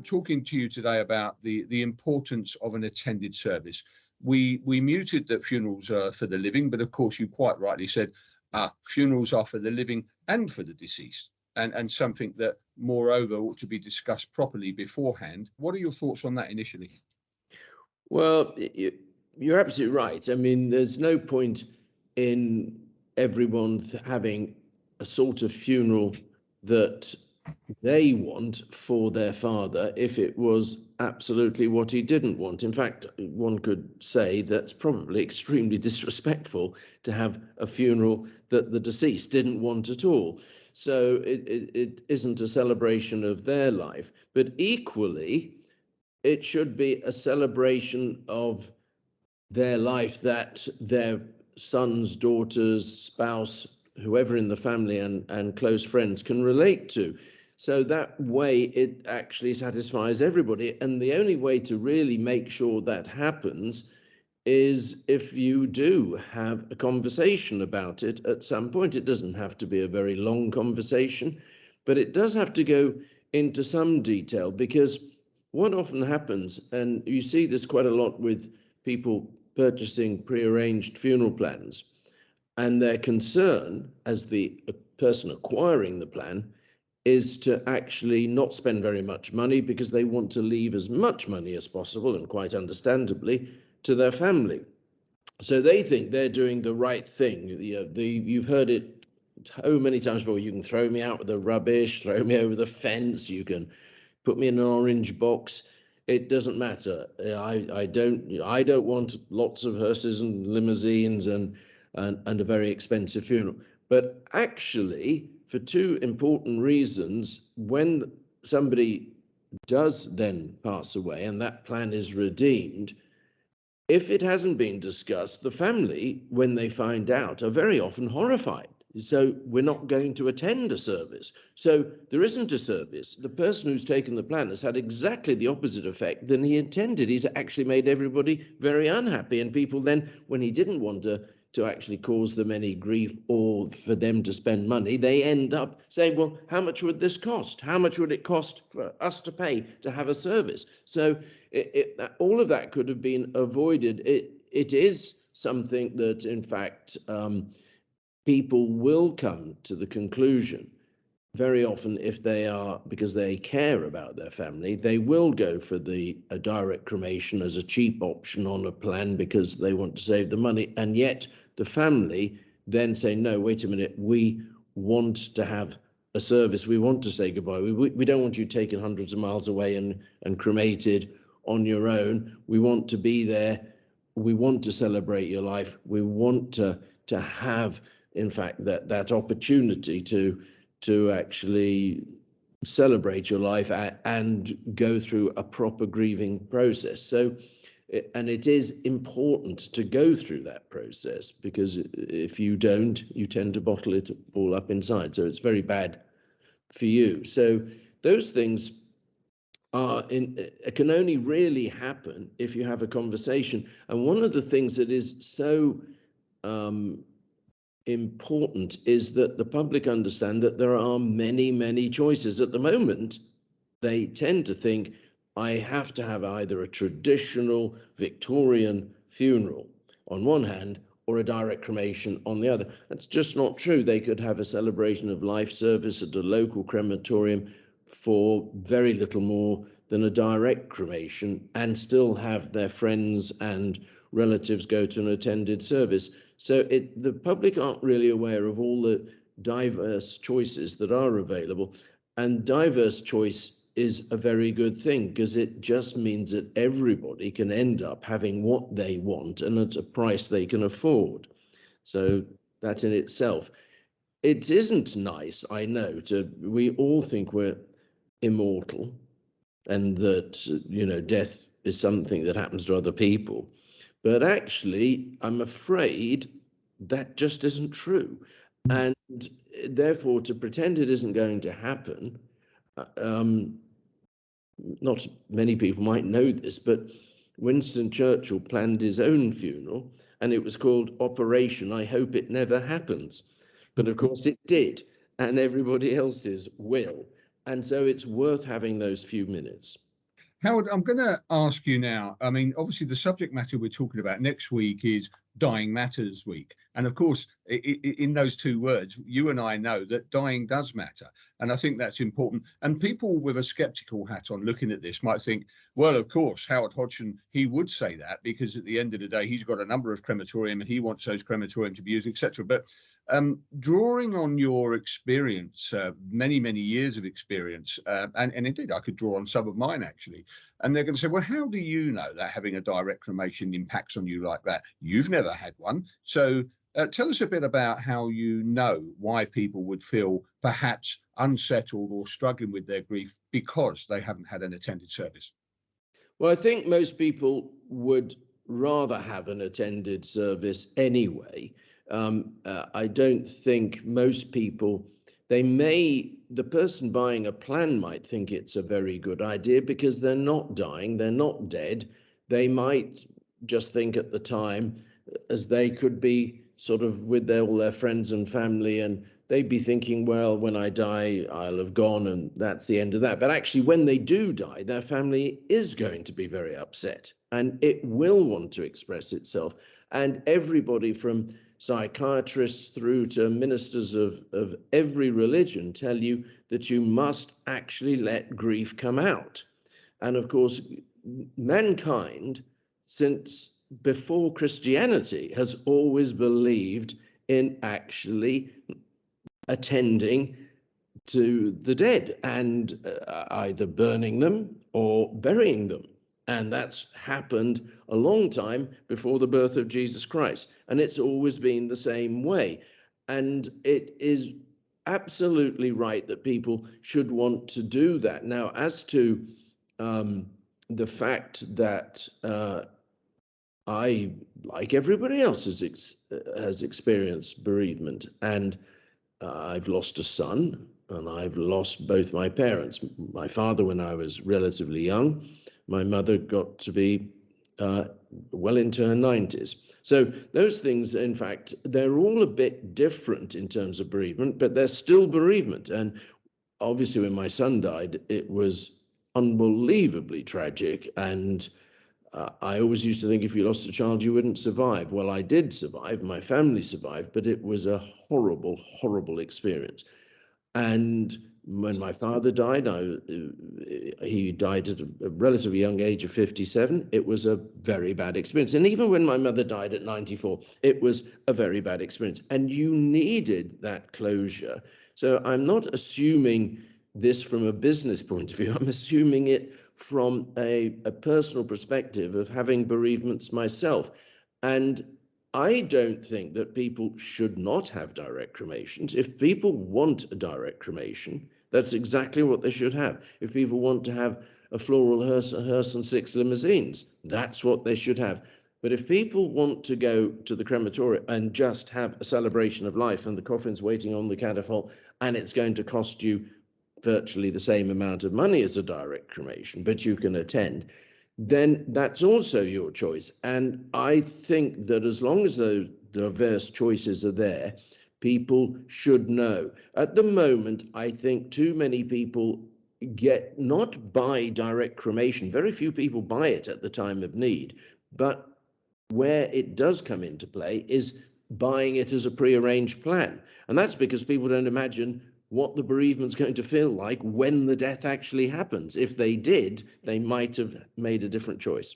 talking to you today about the importance of an attended service. We muted that funerals are for the living, but of course you quite rightly said funerals are for the living and for the deceased, and something that moreover ought to be discussed properly beforehand. What are your thoughts on that initially? Well, you're absolutely right. I mean, there's no point in everyone having a sort of funeral that they want for their father if it was absolutely what he didn't want. In fact, one could say that's probably extremely disrespectful to have a funeral that the deceased didn't want at all. So it isn't a celebration of their life, but equally, it should be a celebration of their life that their sons, daughters, spouse, whoever in the family and close friends can relate to. So that way it actually satisfies everybody. And the only way to really make sure that happens is if you do have a conversation about it at some point. It doesn't have to be a very long conversation, but it does have to go into some detail, because what often happens, and you see this quite a lot with people purchasing prearranged funeral plans, and their concern as the person acquiring the plan is to actually not spend very much money because they want to leave as much money as possible, and quite understandably, to their family. So they think they're doing the right thing. You've heard it so many times before. You can throw me out with the rubbish, throw me over the fence, you can put me in an orange box. It doesn't matter. I don't want lots of hearses and limousines and a very expensive funeral. But actually, for two important reasons, when somebody does then pass away and that plan is redeemed, if it hasn't been discussed, the family, when they find out, are very often horrified. So we're not going to attend a service. So there isn't a service. The person who's taken the plan has had exactly the opposite effect than he intended. He's actually made everybody very unhappy. And people then, when he didn't want to actually cause them any grief or for them to spend money, they end up saying, well, how much would this cost? How much would it cost for us to pay to have a service? So all of that could have been avoided. It is something that, in fact, people will come to the conclusion very often, if they are, because they care about their family, they will go for a direct cremation as a cheap option on a plan because they want to save the money. And yet the family then say, no, wait a minute, we want to have a service. We want to say goodbye. We don't want you taken hundreds of miles away and cremated on your own. We want to be there. We want to celebrate your life. We want to have, in fact, that opportunity to actually celebrate your life and go through a proper grieving process. So, and it is important to go through that process, because if you don't, you tend to bottle it all up inside. So it's very bad for you. So those things can only really happen if you have a conversation. And one of the things that is so important is that the public understand that there are many, many choices. At the moment, they tend to think, I have to have either a traditional Victorian funeral on one hand or a direct cremation on the other. That's just not true. They could have a celebration of life service at a local crematorium for very little more than a direct cremation and still have their friends and relatives go to an attended service. So the public aren't really aware of all the diverse choices that are available. And diverse choice is a very good thing, because it just means that everybody can end up having what they want and at a price they can afford. So that in itself, it isn't nice, I know, we all think we're immortal and that, death is something that happens to other people. But actually, I'm afraid that just isn't true. And therefore, to pretend it isn't going to happen, um, not many people might know this, but Winston Churchill planned his own funeral, and it was called Operation I Hope It Never Happens. But of course it did, and everybody else's will. And so it's worth having those few minutes. Howard, I'm going to ask you now. I mean, obviously, the subject matter we're talking about next week is Dying Matters Week. And of course, in those two words, you and I know that dying does matter. And I think that's important. And people with a skeptical hat on looking at this might think, well, of course, Howard Hodgson, he would say that because at the end of the day, he's got a number of crematorium and he wants those crematorium to be used, etc. But drawing on your experience, many, many years of experience, and indeed I could draw on some of mine actually, and they're going to say, well, how do you know that having a direct cremation impacts on you like that? You've never had one. So tell us a bit about how you know why people would feel perhaps unsettled or struggling with their grief because they haven't had an attended service. Well, I think most people would rather have an attended service anyway. I don't think most people, the person buying a plan might think it's a very good idea because they're not dying, they're not dead. They might just think at the time, as they could be sort of with all their friends and family, and they'd be thinking, well, when I die, I'll have gone and that's the end of that. But actually, when they do die, their family is going to be very upset and it will want to express itself. And everybody from psychiatrists through to ministers of every religion tell you that you must actually let grief come out. And of course, mankind, since before Christianity, has always believed in actually attending to the dead and either burning them or burying them. And that's happened a long time before the birth of Jesus Christ. And it's always been the same way. And it is absolutely right that people should want to do that. Now, as to the fact that I, like everybody else, has experienced bereavement, and I've lost a son, and I've lost both my parents. My father when I was relatively young. My mother got to be well into her 90s. So those things, in fact, they're all a bit different in terms of bereavement, but they're still bereavement. And obviously, when my son died, it was unbelievably tragic. And I always used to think if you lost a child, you wouldn't survive. Well, I did survive. My family survived, but it was a horrible, horrible experience. And when my father died, he died at a relatively young age of 57. It was a very bad experience. And even when my mother died at 94, it was a very bad experience. And you needed that closure. So I'm not assuming this from a business point of view. I'm assuming it from a personal perspective of having bereavements myself. And I don't think that people should not have direct cremations. If people want a direct cremation, that's exactly what they should have. If people want to have a floral hearse and 6 limousines, that's what they should have. But if people want to go to the crematorium and just have a celebration of life and the coffin's waiting on the catafalque and it's going to cost you virtually the same amount of money as a direct cremation, but you can attend, then that's also your choice. And I think that as long as those diverse choices are there, people should know. At the moment, I think too many people get not buy direct cremation. Very few people buy it at the time of need, but where it does come into play is buying it as a prearranged plan. And that's because people don't imagine what the bereavement's going to feel like when the death actually happens. If they did, they might have made a different choice.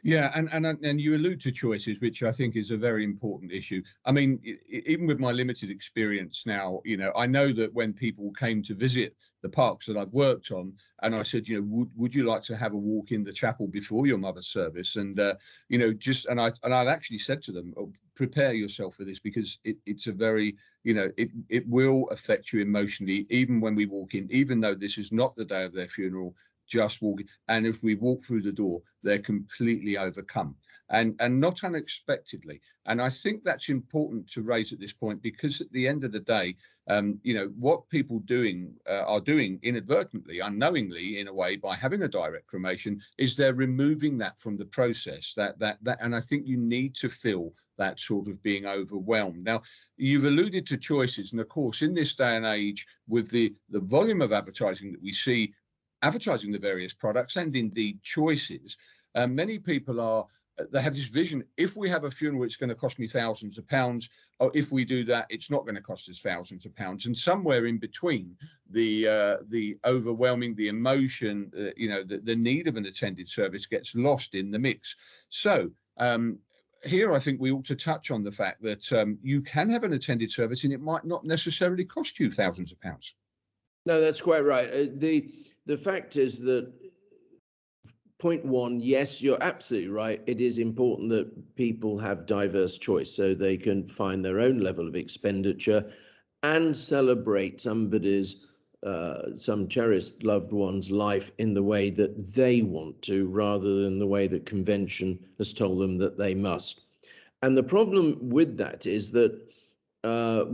Yeah, and you allude to choices, which I think is a very important issue. I mean, even with my limited experience now, I know that when people came to visit the parks that I've worked on, and I said, would you like to have a walk in the chapel before your mother's service? And I've actually said to them, oh, prepare yourself for this because it's a very, it will affect you emotionally, even when we walk in, even though this is not the day of their funeral. Just walking, and if we walk through the door, they're completely overcome, and not unexpectedly. And I think that's important to raise at this point because at the end of the day, what people are doing inadvertently, unknowingly, in a way, by having a direct cremation, is they're removing that from the process. And I think you need to fill that sort of being overwhelmed. Now, you've alluded to choices, and of course, in this day and age, with the volume of advertising that we see advertising the various products and indeed choices, many people are they have this vision: if we have a funeral, it's going to cost me thousands of pounds, or if we do that, it's not going to cost us thousands of pounds. And somewhere in between, the overwhelming, the emotion, the need of an attended service gets lost in the mix. So here I think we ought to touch on the fact that you can have an attended service and it might not necessarily cost you thousands of pounds. No, that's quite right. The fact is that, point one, yes, you're absolutely right. It is important that people have diverse choice so they can find their own level of expenditure and celebrate somebody's, some cherished loved one's life in the way that they want to, rather than the way that convention has told them that they must. And the problem with that is that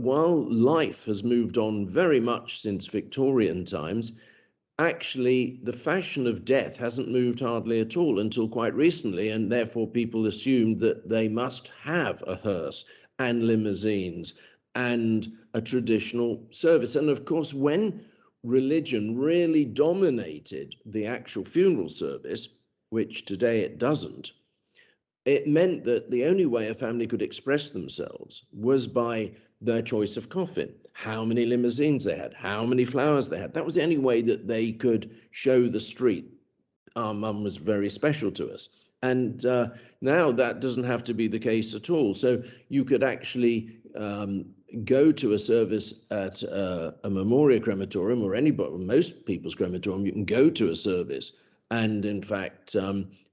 while life has moved on very much since Victorian times, actually the fashion of death hasn't moved hardly at all until quite recently, and therefore people assumed that they must have a hearse and limousines and a traditional service. And of course, when religion really dominated the actual funeral service, which today it doesn't, it meant that the only way a family could express themselves was by their choice of coffin, how many limousines they had, how many flowers they had. That was the only way that they could show the street our mum was very special to us. And now that doesn't have to be the case at all. So you could actually go to a service at a Memoria crematorium, or anybody, most people's crematorium. You can go to a service, and in fact,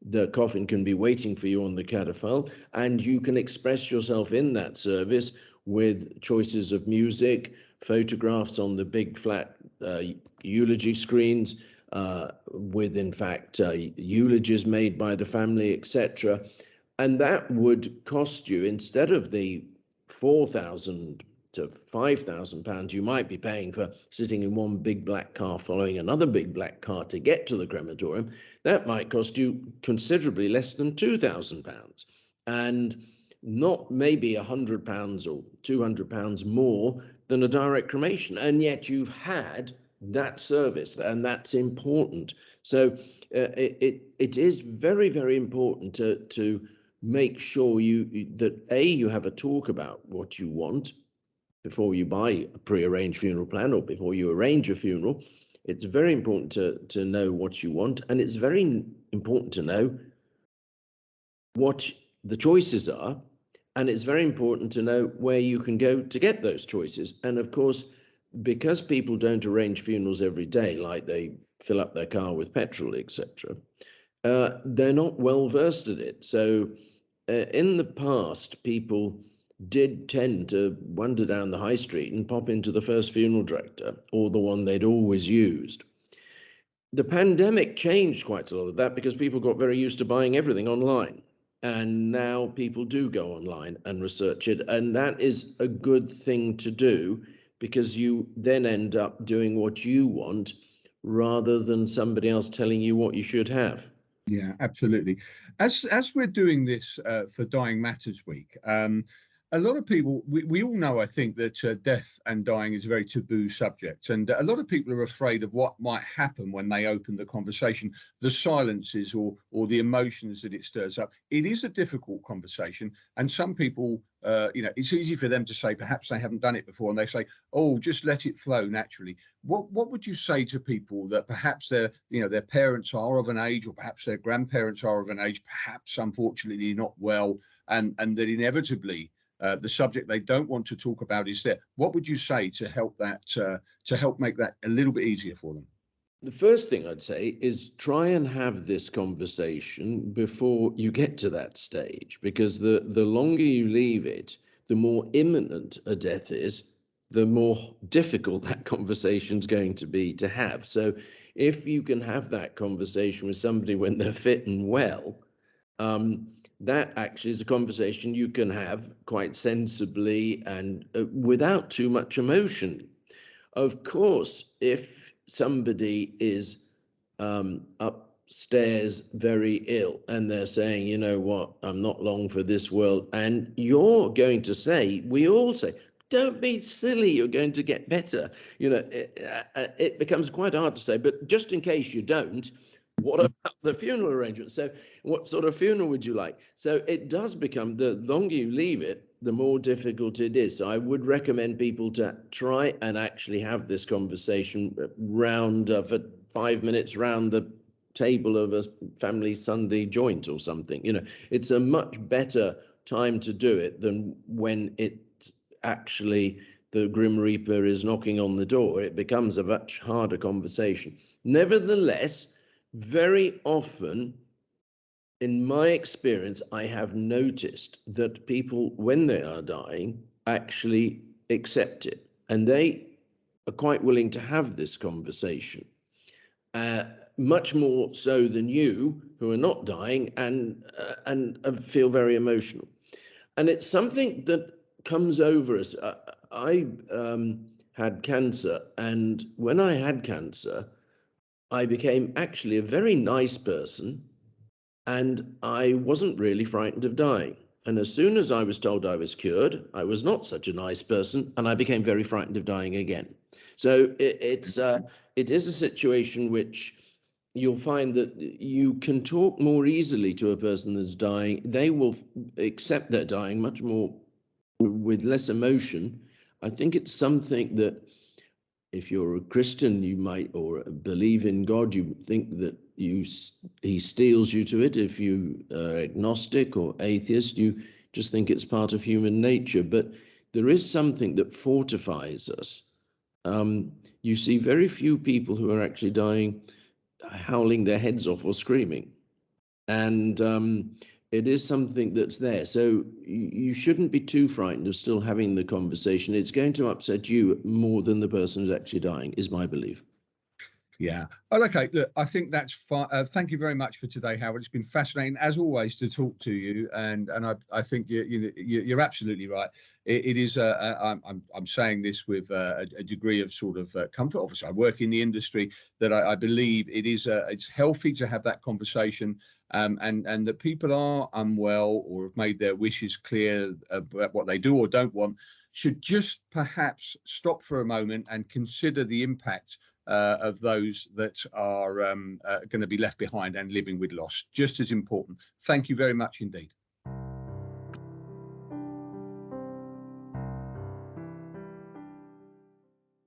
the coffin can be waiting for you on the catafalque, and you can express yourself in that service with choices of music, photographs on the big flat eulogy screens, with in fact eulogies made by the family, etc. And that would cost you, instead of the 4,000 to 5,000 pounds you might be paying for sitting in one big black car following another big black car to get to the crematorium, that might cost you considerably less than 2,000 pounds, and not maybe 100 pounds or 200 pounds more than a direct cremation. And yet you've had that service, and that's important. So it is very, very important to make sure you have a talk about what you want before you buy a pre-arranged funeral plan, or before you arrange a funeral. It's very important to know what you want, and it's very important to know what the choices are, and it's very important to know where you can go to get those choices. And of course, because people don't arrange funerals every day, like they fill up their car with petrol, etc., they're not well versed at it. So in the past, people did tend to wander down the high street and pop into the first funeral director, or the one they'd always used. The pandemic changed quite a lot of that, because people got very used to buying everything online. And now people do go online and research it. And that is a good thing to do, because you then end up doing what you want rather than somebody else telling you what you should have. Yeah, absolutely. As we're doing this for Dying Matters Week, a lot of people, we all know, I think, that death and dying is a very taboo subject, and a lot of people are afraid of what might happen when they open the conversation, the silences or the emotions that it stirs up. It is a difficult conversation, and some people, it's easy for them to say, perhaps they haven't done it before, and they say, "Oh, just let it flow naturally." What would you say to people that perhaps their parents are of an age, or perhaps their grandparents are of an age, perhaps unfortunately not well, and that inevitably the subject they don't want to talk about is there? What would you say to help make that a little bit easier for them? The first thing I'd say is try and have this conversation before you get to that stage, because the longer you leave it, the more imminent a death is, the more difficult that conversation's going to be to have. So if you can have that conversation with somebody when they're fit and well, that actually is a conversation you can have quite sensibly and without too much emotion. Of course, if somebody is stairs very ill, and they're saying, you know what, I'm not long for this world. And you're going to say, we all say, don't be silly, you're going to get better. You know, it becomes quite hard to say, but just in case you don't, what about the funeral arrangement? So what sort of funeral would you like? So it does become, the longer you leave it, the more difficult it is. So I would recommend people to try and actually have this conversation round for 5 minutes round the table of a family Sunday joint or something. You know, it's a much better time to do it than when it actually the Grim Reaper is knocking on the door. It becomes a much harder conversation. Nevertheless, very often, in my experience, I have noticed that people, when they are dying, actually accept it, and they are quite willing to have this conversation, much more so than you, who are not dying and feel very emotional. And it's something that comes over us. I had cancer, and when I had cancer, I became actually a very nice person, and I wasn't really frightened of dying. And as soon as I was told I was cured, I was not such a nice person, and I became very frightened of dying again. So it is a situation which you'll find that you can talk more easily to a person that's dying. They will accept their dying much more with less emotion. I think it's something that if you're a Christian, you might, or believe in God, you think that he steals you to it. If you are agnostic or atheist, you just think it's part of human nature. But there is something that fortifies us. You see very few people who are actually dying howling their heads off or screaming. And it is something that's there. So you shouldn't be too frightened of still having the conversation. It's going to upset you more than the person who's actually dying, is my belief. Yeah. Well, okay. Look, I think that's fine. Thank you very much for today, Howard. It's been fascinating, as always, to talk to you. And I think you're absolutely right. It is. I'm saying this with a degree of sort of comfort. Obviously, I work in the industry. That I believe it is. It's healthy to have that conversation. And that people are unwell or have made their wishes clear about what they do or don't want, should just perhaps stop for a moment and consider the impact of those that are going to be left behind and living with loss. Just as important. Thank you very much indeed.